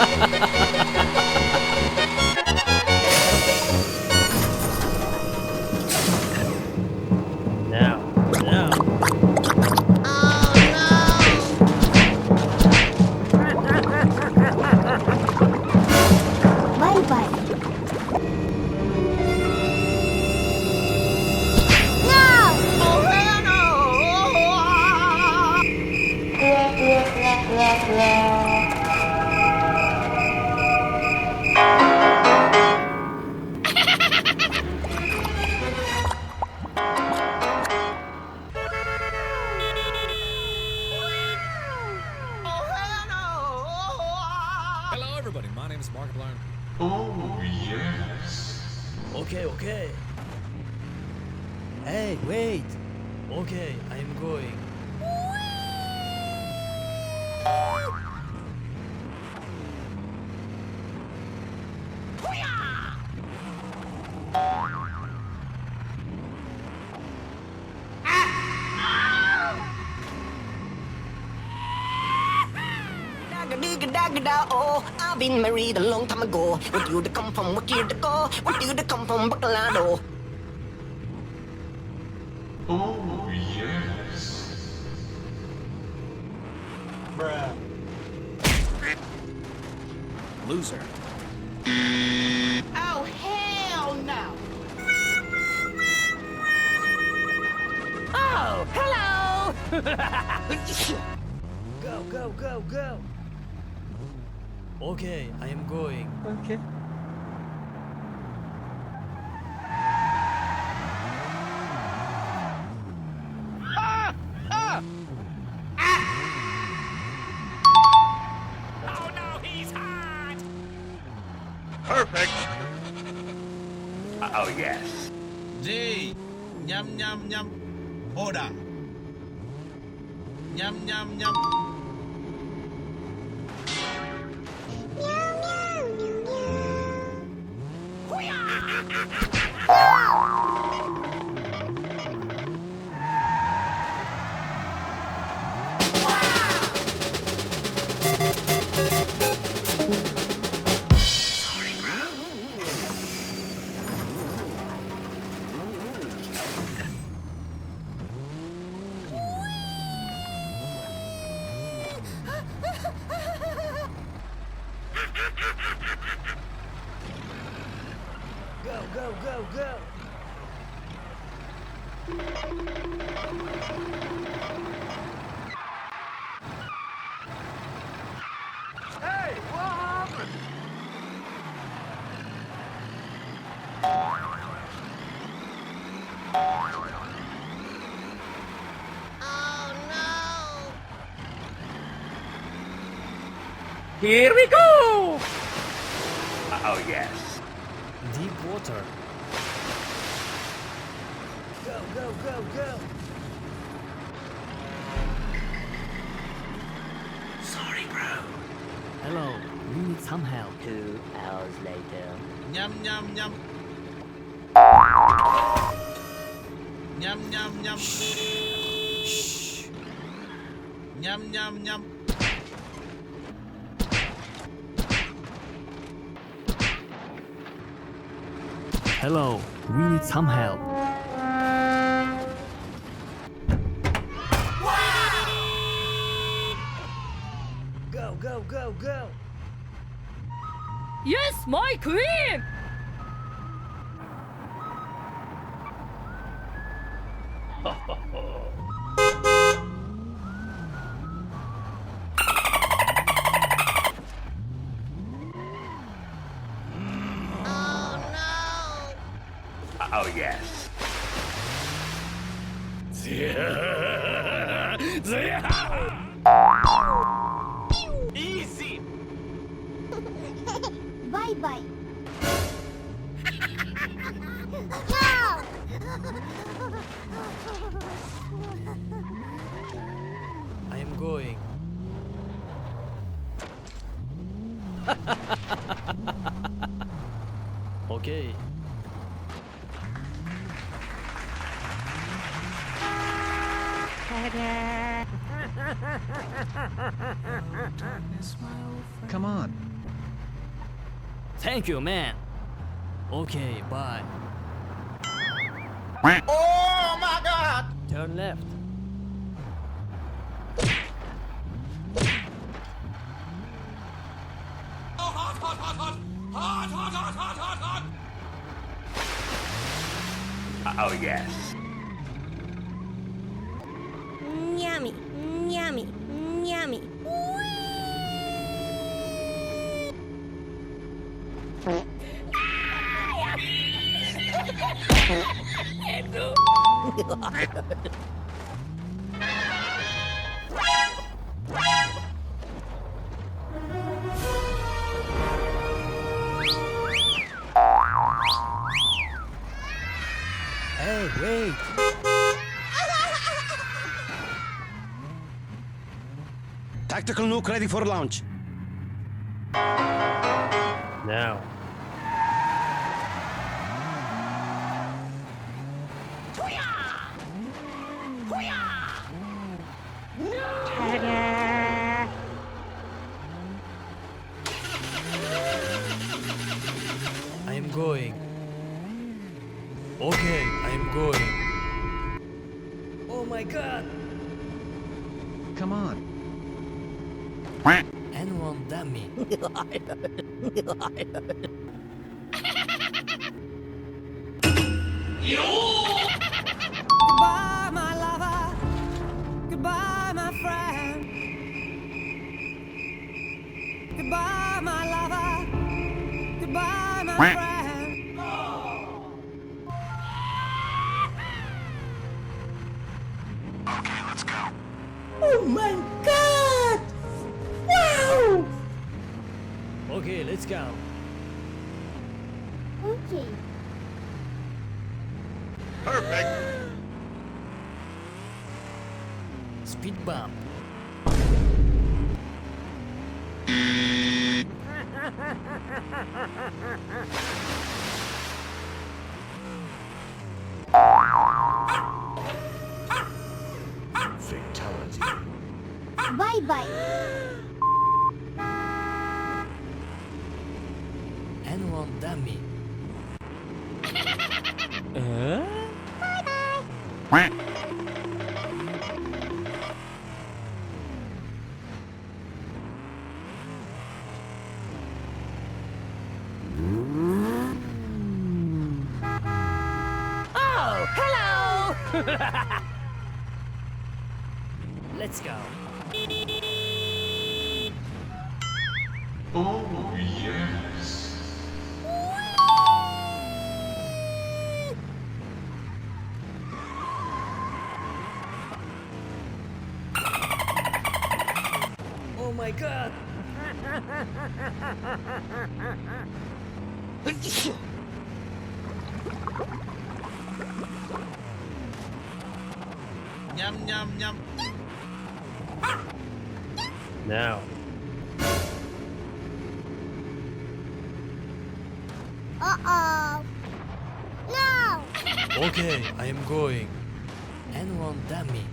Now. Bye-bye. Hello, everybody. My name is Markiplier. Oh, yes. Okay. Hey, wait. Okay, I am going. Oh, I've been married a long time ago. Where you to come from? What year to go? What you to come from? Bacalado. Oh, yes. Bruh. Loser. Oh, hell no. Oh, hello. Go. Okay, I am going. Okay. Oh no, he's hot! Perfect. Oh, yes. G. Nhâm nhâm nhâm. Oda. Nhâm nhâm nhâm. Go. Hey, what happened? Oh, no. Here we go! Oh, yes. Deep water. Go. Sorry, bro. Hello, we need some help. 2 hours later. Nhâm nhâm nhâm. Nhâm nhâm nhâm. Shh. Nhâm nhâm nhâm. Hello, we need some help. Go. Yes, my queen! Oh, yes. Easy! Bye-bye. I am going. Okay. Come on. Thank you, man. Okay, bye. Oh my god! Turn left. Oh, yes. Yummy, yummy, yummy. Hey, wait. Tactical nuke ready for launch. Now. I am going. Okay, I am going. Oh my god! Come on. N1 dummy. Goodbye, my lover. Goodbye, my friend. Goodbye, my lover. Goodbye, my friend. Okay, let's go. Oh my god! Wow! Okay, let's go. Okay. Perfect. Speed bump. Fatality. Bye bye. N1 dummy. Oh, hello! Let's go. Oh, yes. Oh my god! Nhâm nhâm nhâm. Now. Uh-oh. No! Okay, I am going. N1 dummy.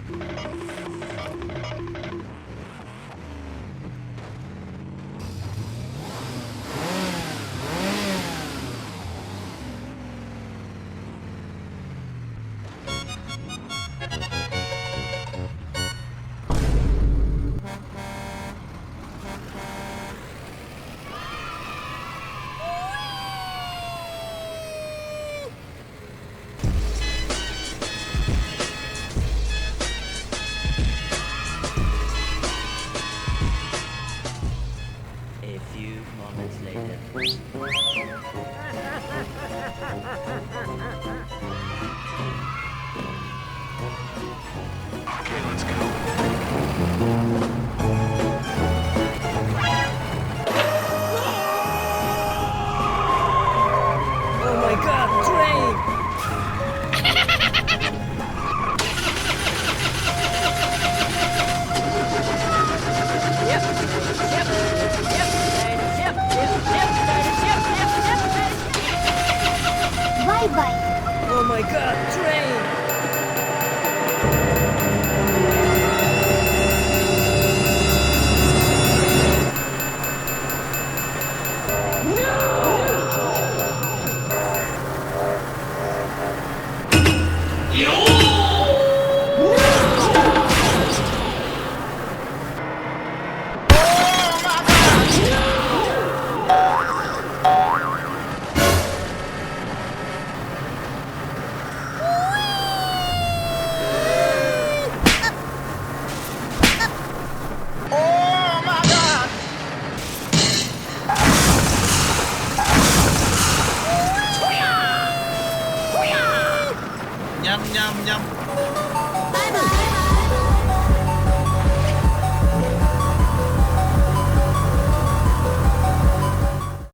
nhâm nhâm